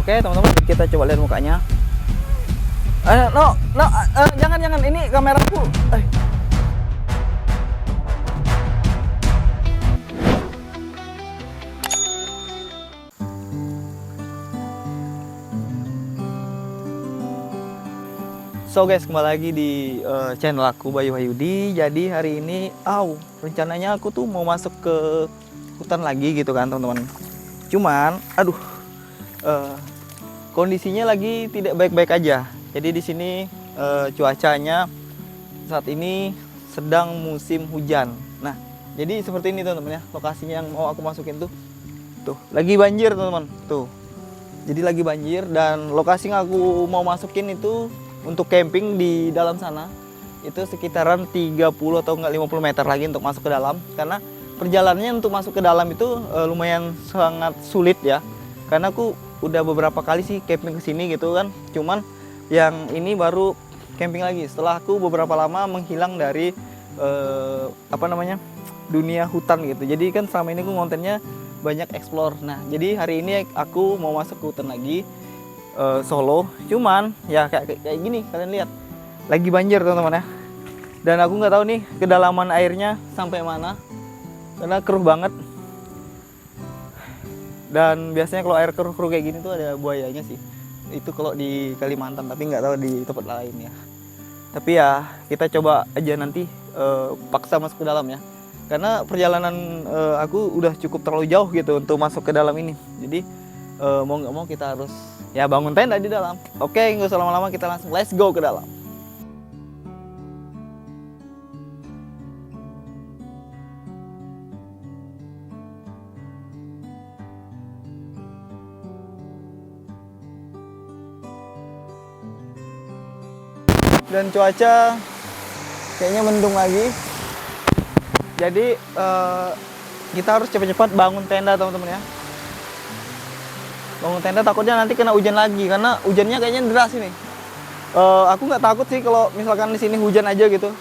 Oke teman-teman, kita coba lihat mukanya. Jangan, ini kameraku. So guys, kembali lagi di channel aku Bayu Hayudi. Jadi hari ini, rencananya aku tuh mau masuk ke hutan lagi gitu kan teman-teman. Cuman, kondisinya lagi tidak baik-baik aja. Jadi di sini cuacanya saat ini sedang musim hujan. Nah, jadi seperti ini teman-teman ya, lokasinya yang mau aku masukin tuh lagi banjir teman-teman. Tuh, jadi lagi banjir dan lokasi yang aku mau masukin itu untuk camping di dalam sana itu sekitaran 30 atau enggak 50 meter lagi untuk masuk ke dalam, karena perjalanannya untuk masuk ke dalam itu lumayan sangat sulit ya, karena aku udah beberapa kali sih camping ke sini gitu kan, cuman yang ini baru camping lagi setelah aku beberapa lama menghilang dari dunia hutan gitu. Jadi kan selama ini aku kontennya banyak explore. Nah, jadi hari ini aku mau masuk ke hutan lagi solo, cuman ya kayak gini kalian lihat lagi banjir teman-teman ya, dan aku nggak tahu nih kedalaman airnya sampai mana karena keruh banget, dan biasanya kalau air keruh kayak gini tuh ada buayanya sih, itu kalau di Kalimantan, tapi nggak tahu di tempat lain ya. Tapi ya kita coba aja nanti paksa masuk ke dalam ya, karena perjalanan aku udah cukup terlalu jauh gitu untuk masuk ke dalam ini. Jadi mau nggak mau kita harus ya bangun tenda di dalam. Oke, nggak usah lama-lama, kita langsung let's go ke dalam. Dan cuaca kayaknya mendung lagi. Jadi kita harus cepat-cepat bangun tenda teman-teman ya. Bangun tenda, takutnya nanti kena hujan lagi karena hujannya kayaknya deras ini. Aku nggak takut sih kalau misalkan di sini hujan aja gitu.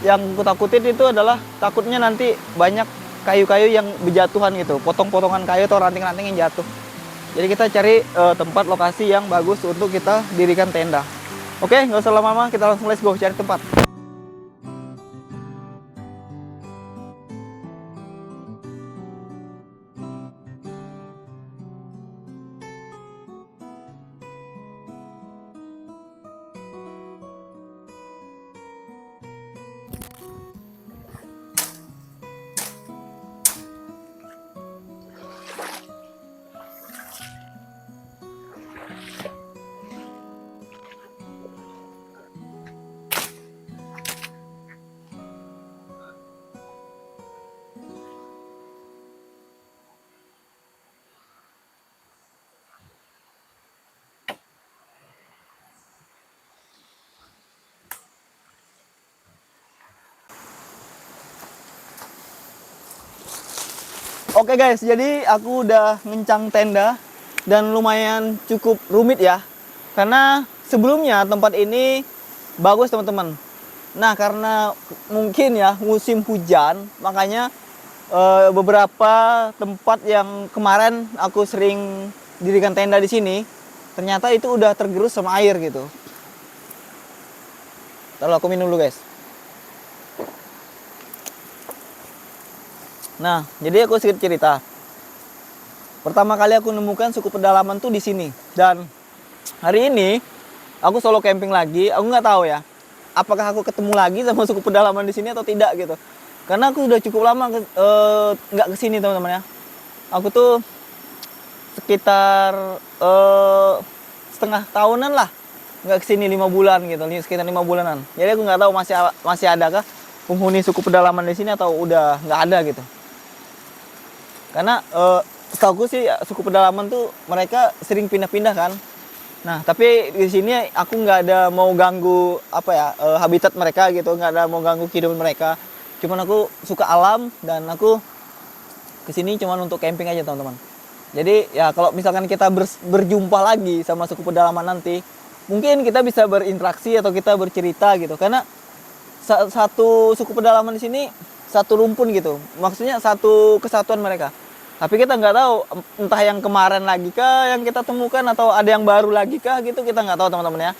Yang aku takutin itu adalah takutnya nanti banyak kayu-kayu yang berjatuhan gitu, potong-potongan kayu atau ranting-ranting yang jatuh. Jadi kita cari tempat lokasi yang bagus untuk kita dirikan tenda. Oke, nggak usah lama-lama, kita langsung let's go cari tempat. Oke guys, jadi aku udah ngencang tenda dan lumayan cukup rumit ya, karena sebelumnya tempat ini bagus teman-teman. Nah, karena mungkin ya musim hujan, makanya beberapa tempat yang kemarin aku sering dirikan tenda di sini ternyata itu udah tergerus sama air gitu. Lalu aku minum dulu guys. Nah, jadi aku sedikit cerita. Pertama kali aku nemukan suku pedalaman tuh di sini. Dan hari ini aku solo camping lagi. Aku nggak tahu ya, apakah aku ketemu lagi sama suku pedalaman di sini atau tidak gitu. Karena aku udah cukup lama nggak kesini teman-teman ya. Aku tuh sekitar setengah tahunan lah nggak kesini, 5 bulan gitu, sekitar 5 bulanan. Jadi aku nggak tahu masih adakah penghuni suku pedalaman di sini atau udah nggak ada gitu. Karena setahu sih suku pedalaman tuh mereka sering pindah-pindah kan. Nah, tapi di sini aku nggak ada mau ganggu habitat mereka gitu, nggak ada mau ganggu kehidupan mereka. Cuman aku suka alam dan aku kesini cuman untuk camping aja teman-teman. Jadi ya kalau misalkan kita berjumpa lagi sama suku pedalaman nanti, mungkin kita bisa berinteraksi atau kita bercerita gitu. Karena satu suku pedalaman di sini satu rumpun gitu, maksudnya satu kesatuan mereka. Tapi kita nggak tahu entah yang kemarin lagi kah yang kita temukan atau ada yang baru lagi kah gitu, kita nggak tahu teman-teman ya.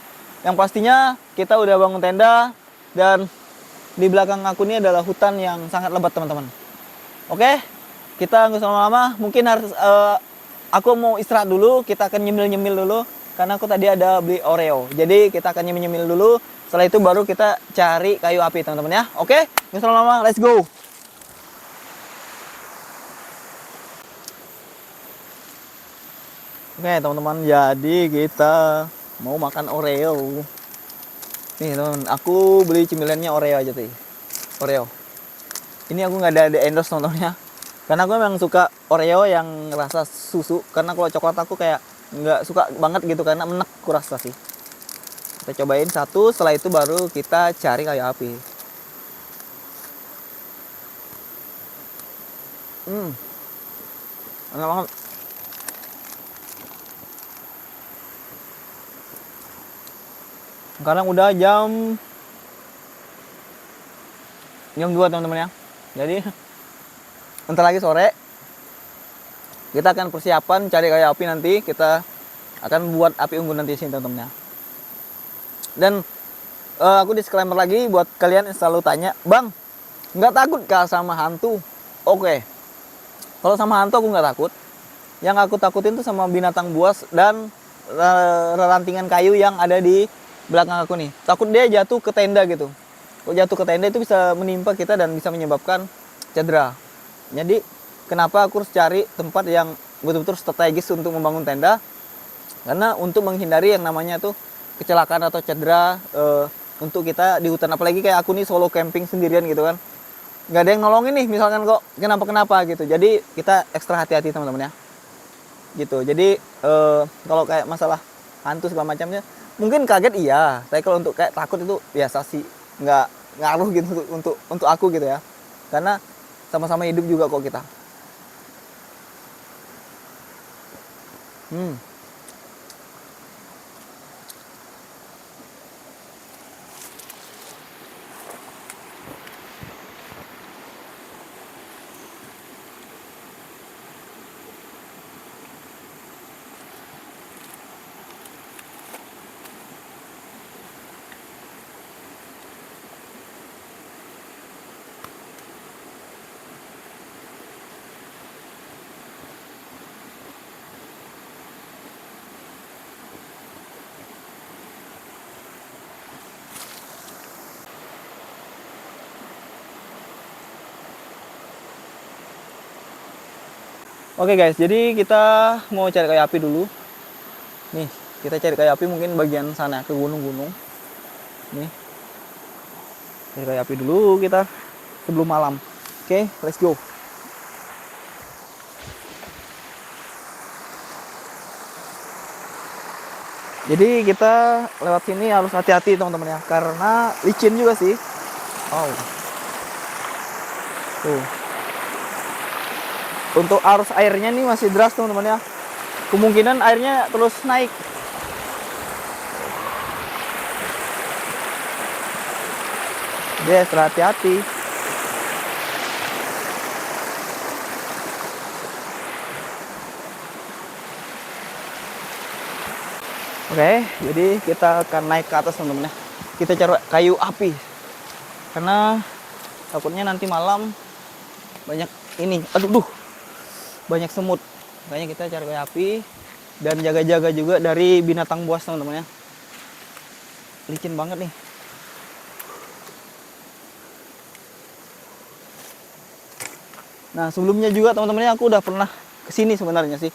Yang pastinya kita udah bangun tenda dan di belakang aku ini adalah hutan yang sangat lebat teman-teman. Oke, kita nggak usah lama-lama. Mungkin harus aku mau istirahat dulu. Kita akan nyemil-nyemil dulu karena aku tadi ada beli Oreo. Jadi kita akan nyemil-nyemil dulu. Setelah itu baru kita cari kayu api teman-teman ya. Oke, nggak usah lama-lama. Let's go. Oke teman-teman, jadi kita mau makan Oreo. Nih teman, aku beli cemilannya Oreo aja tuh. Oreo. Ini aku nggak ada endorse teman-teman ya. Karena aku memang suka Oreo yang rasa susu. Karena kalau coklat aku kayak nggak suka banget gitu karena menek aku rasa sih. Kita cobain satu, setelah itu baru kita cari kayu api. Enak banget. Sekarang udah jam 2 teman-teman ya. Jadi bentar lagi sore kita akan persiapan cari kayu api, nanti kita akan buat api unggun nanti sini teman-teman ya. Dan aku disclaimer lagi buat kalian yang selalu tanya, "Bang, nggak takut kah sama hantu?" Oke. Kalau sama hantu aku nggak takut. Yang aku takutin tuh sama binatang buas dan rerantingan kayu yang ada di belakang aku nih. Takut dia jatuh ke tenda gitu. Kalau jatuh ke tenda itu bisa menimpa kita dan bisa menyebabkan cedera. Jadi kenapa aku harus cari tempat yang betul-betul strategis untuk membangun tenda? Karena untuk menghindari yang namanya tuh kecelakaan atau cedera untuk kita di hutan. Apalagi kayak aku nih solo camping sendirian gitu kan. Nggak ada yang nolongin nih misalkan kok kenapa-kenapa gitu. Jadi kita ekstra hati-hati teman-teman ya. Gitu. Jadi kalau kayak masalah hantu segala macamnya mungkin kaget iya, tapi kalau untuk kayak takut itu biasa sih, nggak ngaruh gitu untuk aku gitu ya, karena sama-sama hidup juga kok kita. Oke guys, jadi kita mau cari kayu api dulu. Nih, kita cari kayu api mungkin bagian sana ke gunung-gunung. Nih, cari kayu api dulu kita sebelum malam. Oke, let's go. Jadi kita lewat sini harus hati-hati teman-teman ya, karena licin juga sih. Oh, tuh. Untuk arus airnya nih masih deras teman-teman ya. Kemungkinan airnya terus naik. Yes, hati-hati. Oke, jadi kita akan naik ke atas teman-teman ya. Kita cari kayu api. Karena takutnya nanti malam banyak ini. Aduh. Banyak semut, makanya kita cari kayu api dan jaga-jaga juga dari binatang buas teman-teman ya. Licin banget nih. Nah sebelumnya juga teman-teman aku udah pernah kesini sebenarnya sih,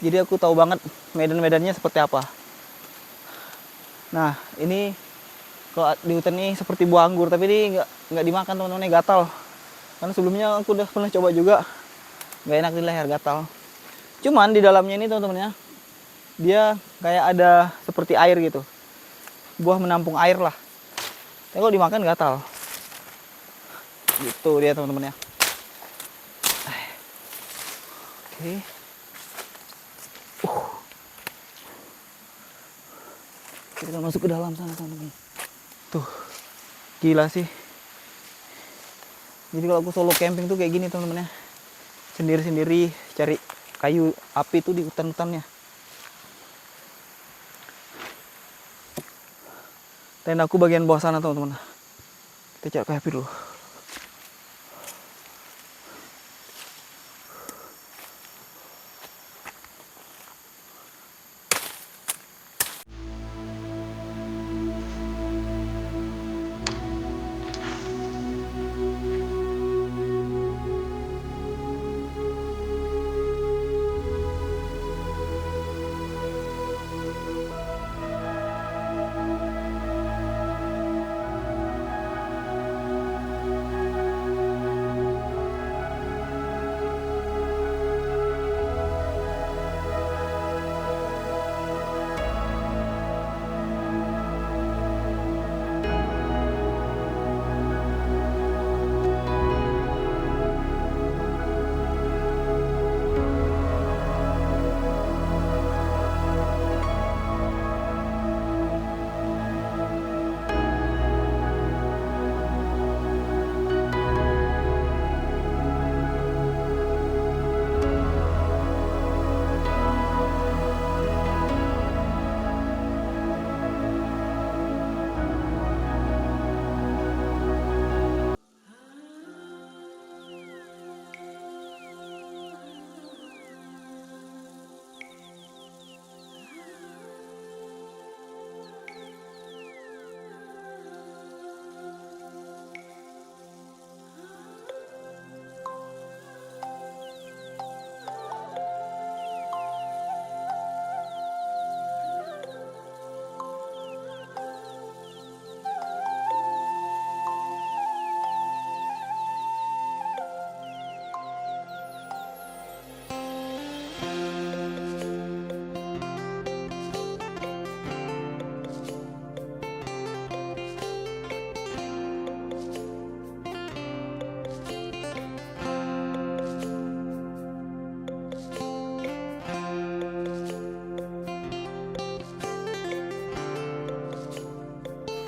jadi aku tahu banget medan-medannya seperti apa. Nah ini kalau di hutan ini seperti buah anggur, tapi ini nggak dimakan teman-teman, gatal. Karena sebelumnya aku udah pernah coba juga. Nggak enak di leher, gatal. Cuman di dalamnya ini teman-teman ya, dia kayak ada seperti air gitu, buah menampung air lah. Tapi kalau dimakan gatal. Gitu dia teman-teman ya. Oke. Kita masuk ke dalam sana teman-teman. Tuh, gila sih. Jadi kalau aku solo camping tuh kayak gini teman-teman ya. sendiri-sendiri cari kayu api itu di hutan-hutannya. Tendaku bagian bawah sana teman-teman. Kita cari kayu api dulu.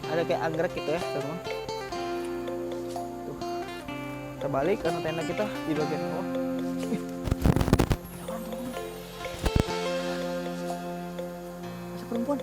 Ada kayak anggrek gitu ya teman-teman. Tuh. Kita balik karena tenda kita di bagian bawah. Ih, ada orang teman-teman. Ada perempuan.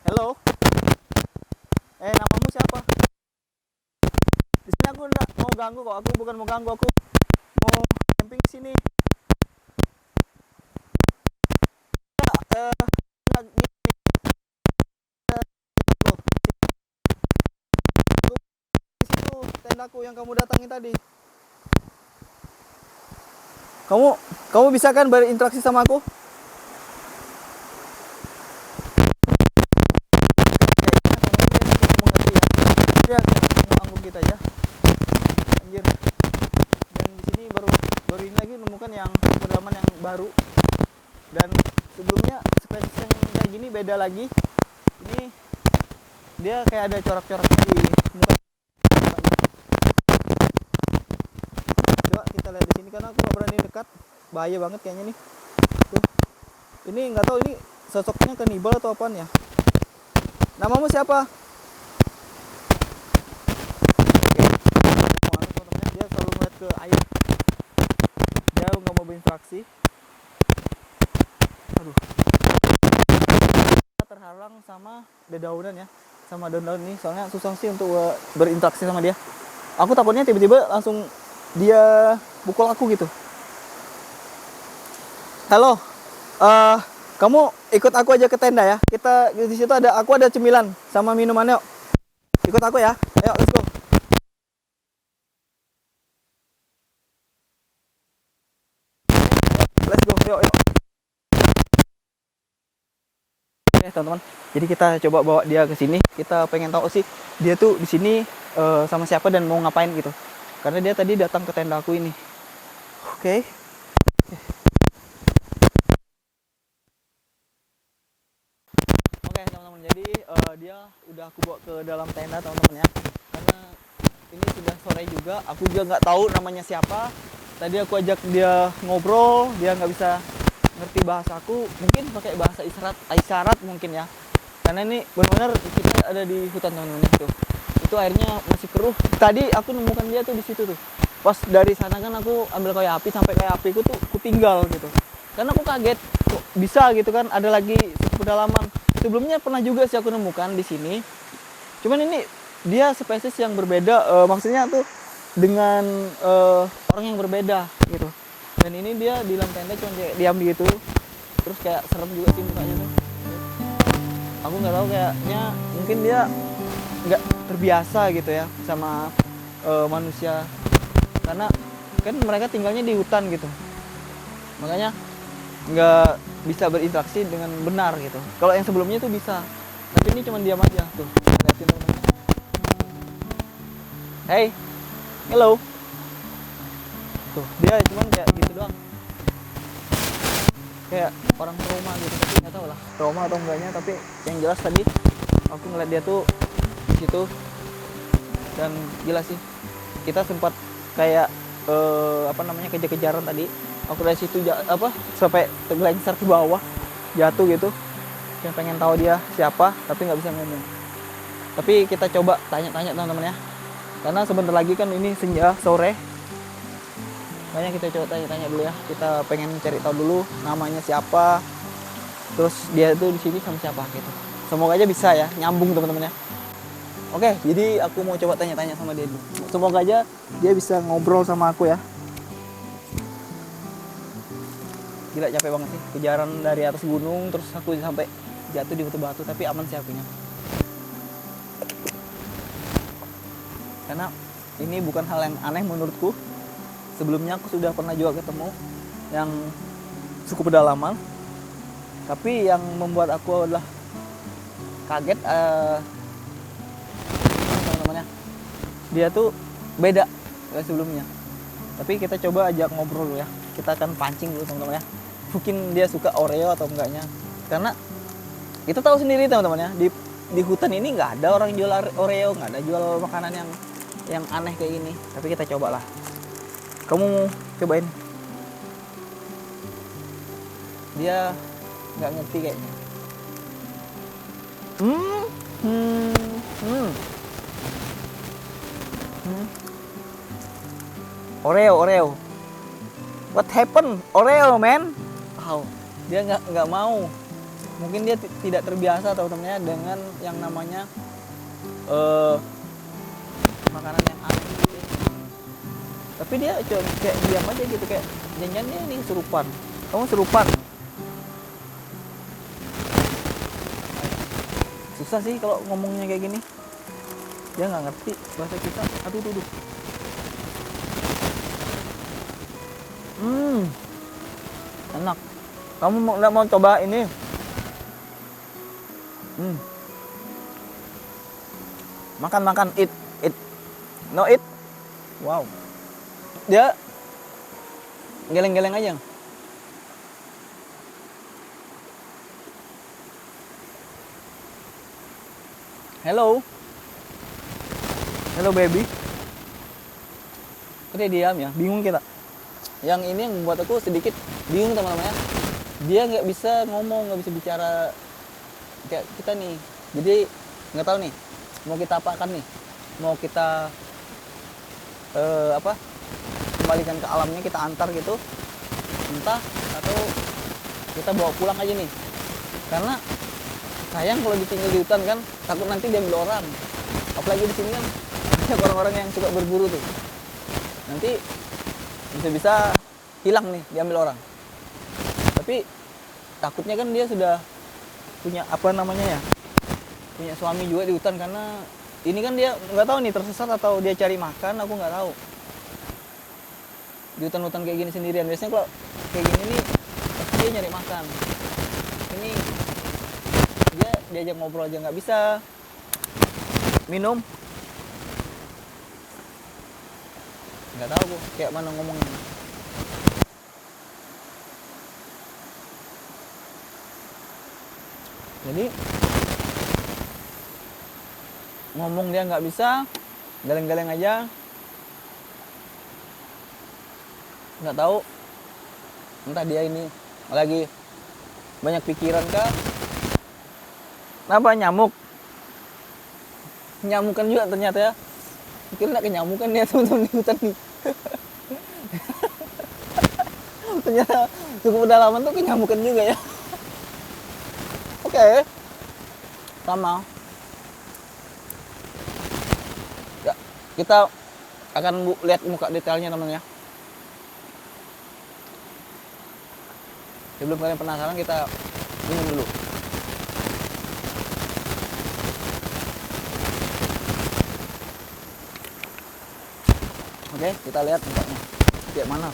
Halo. Namamu siapa? Di sini aku enggak mau ganggu kok. Aku bukan mau ganggu, aku mau camping di sini. Enggak gini. Di situ tendaku yang kamu datangi tadi. Kamu bisa kan berinteraksi sama aku? Ya, anggung kita ya. Anjir. Dan di sini baru ini lagi menemukan yang pedalaman yang baru. Dan sebelumnya spesies yang kayak gini beda lagi. Ini dia kayak ada corak-coraknya di muka. Coba kita lihat di sini karena aku gak berani dekat. Bahaya banget kayaknya nih. Tuh. Ini nggak tahu ini sosoknya kanibal atau apaan ya. Namamu siapa? ke air. Dia nggak mau berinteraksi. Aduh, terhalang sama dedaunan ya, sama daun-daun ini, soalnya susah sih untuk berinteraksi sama dia. Aku takutnya tiba-tiba langsung dia pukul aku gitu. Halo, kamu ikut aku aja ke tenda ya. Kita di situ aku ada cemilan sama minuman, yuk. Ikut aku ya. Ayo, let's go. Let's go, yuk, yuk. Oke, teman-teman. Jadi kita coba bawa dia ke sini. Kita pengen tahu sih dia tuh di sini sama siapa dan mau ngapain gitu. Karena dia tadi datang ke tenda aku ini. Oke. Oke, teman-teman. Jadi dia udah aku bawa ke dalam tenda, teman-teman ya. Karena ini sudah sore juga. Aku juga nggak tahu namanya siapa. Tadi aku ajak dia ngobrol, dia nggak bisa ngerti bahasa aku, mungkin pakai bahasa isyarat mungkin ya. Karena ini benar-benar kita ada di hutan, teman-teman itu. Itu airnya masih keruh. Tadi aku nemukan dia tuh di situ tuh. Pas dari sana kan aku ambil kayu api, sampai kayu apiku tuh aku tinggal gitu. Karena aku kaget kok bisa gitu kan, ada lagi pedalaman. Sebelumnya pernah juga sih aku nemukan di sini. Cuman ini dia spesies yang berbeda, maksudnya tuh dengan orang yang berbeda gitu. Dan ini dia di dalam tenda cuma kayak diam gitu, terus kayak serem juga sih mukanya tuh. Aku nggak tahu, kayaknya mungkin dia nggak terbiasa gitu ya sama manusia, karena kan mereka tinggalnya di hutan gitu, makanya nggak bisa berinteraksi dengan benar gitu. Kalau yang sebelumnya tuh bisa, tapi ini cuma diam aja tuh. Lihatin teman-teman. Hey, hello. Tuh, dia cuman kayak gitu doang. Kayak orang trauma gitu, tapi nggak tahu lah trauma atau enggaknya, tapi yang jelas tadi aku ngeliat dia tuh di situ. Dan gila sih, kita sempat kayak kejar-kejaran tadi. Aku dari situ sampai tergelengsar ke bawah, jatuh gitu. Yang pengen tahu dia siapa, tapi nggak bisa ngomong. Tapi kita coba tanya-tanya teman-teman ya, karena sebentar lagi kan ini senja sore. Makanya kita coba tanya-tanya dulu ya. Kita pengen cari tahu dulu namanya siapa, terus dia itu di sini sama siapa gitu. Semoga aja bisa ya nyambung teman-teman ya. Oke, jadi aku mau coba tanya-tanya sama dia dulu. Semoga aja dia bisa ngobrol sama aku ya. Gila, capek banget sih kejaran dari atas gunung, terus aku sampai jatuh di batu-batu, tapi aman sih akunya. Karena ini bukan hal yang aneh menurutku. Sebelumnya aku sudah pernah juga ketemu yang cukup pedalaman, tapi yang membuat aku adalah kaget teman-temannya, dia tuh beda dari sebelumnya. Tapi kita coba ajak ngobrol dulu ya. Kita akan pancing dulu teman-teman ya. Mungkin dia suka Oreo atau enggaknya. Karena kita tahu sendiri teman-teman ya, di hutan ini nggak ada orang jual Oreo, nggak ada jual makanan yang aneh kayak gini. Tapi kita cobalah. Kamu cobain. Dia nggak ngerti kayaknya. Oreo. What happened? Oreo, man. Wow. Dia nggak mau. Mungkin dia tidak terbiasa teman-temannya dengan yang namanya makanan yang aneh gitu. Tapi dia kayak diam aja gitu, kayak jangan-jangan ini kesurupan. Kamu kesurupan. Susah sih kalau ngomongnya kayak gini. Dia nggak ngerti bahasa kita. Aduh. Enak. Kamu nggak mau coba ini? Makan, eat. No eat. Wow. Dia geleng-geleng aja. Hello baby. Kok dia diam ya? Bingung kita. Yang ini yang membuat aku sedikit bingung teman-teman ya. Dia nggak bisa ngomong, nggak bisa bicara kayak kita nih. Jadi nggak tahu nih mau kita apakan nih. Mau kita kembalikan ke alamnya, kita antar gitu, entah atau kita bawa pulang aja nih. Karena sayang kalau ditinggal di hutan kan, takut nanti diambil orang. Apalagi di sini kan banyak orang-orang yang suka berburu tuh. Nanti bisa-bisa hilang nih, diambil orang. Tapi takutnya kan dia sudah punya apa namanya ya, punya suami juga di hutan. Karena ini kan dia nggak tahu nih tersesat atau dia cari makan, aku nggak tahu. Di hutan-hutan kayak gini sendirian, biasanya kalau kayak gini nih pasti dia nyari makan. Ini dia diajak ngobrol aja nggak bisa, minum nggak tahu kok kayak mana ngomongnya. Jadi ngomong dia nggak bisa, galeng-galeng aja, nggak tahu entah dia ini lagi banyak pikiran kah. Kenapa nyamuk? Nyamukan juga ternyata ya. Mungkin nggak kenyamukan ya teman-teman di hutan nih. Ternyata cukup pedalaman tuh kenyamukan juga ya. Oke. Sama. Ya, kita akan lihat muka detailnya teman ya. Sebelum kalian penasaran, kita minum dulu. Oke, kita lihat mukanya kayak mana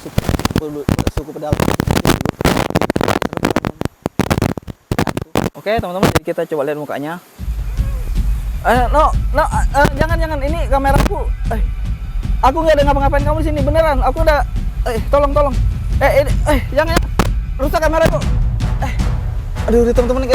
suku pedalaman. Oke teman-teman, jadi kita coba lihat mukanya. Jangan ini kameraku. Aku nggak ada ngapa-ngapain kamu di sini beneran. Aku udah, tolong. Jangan rusak kameraku. Aduh teman-teman,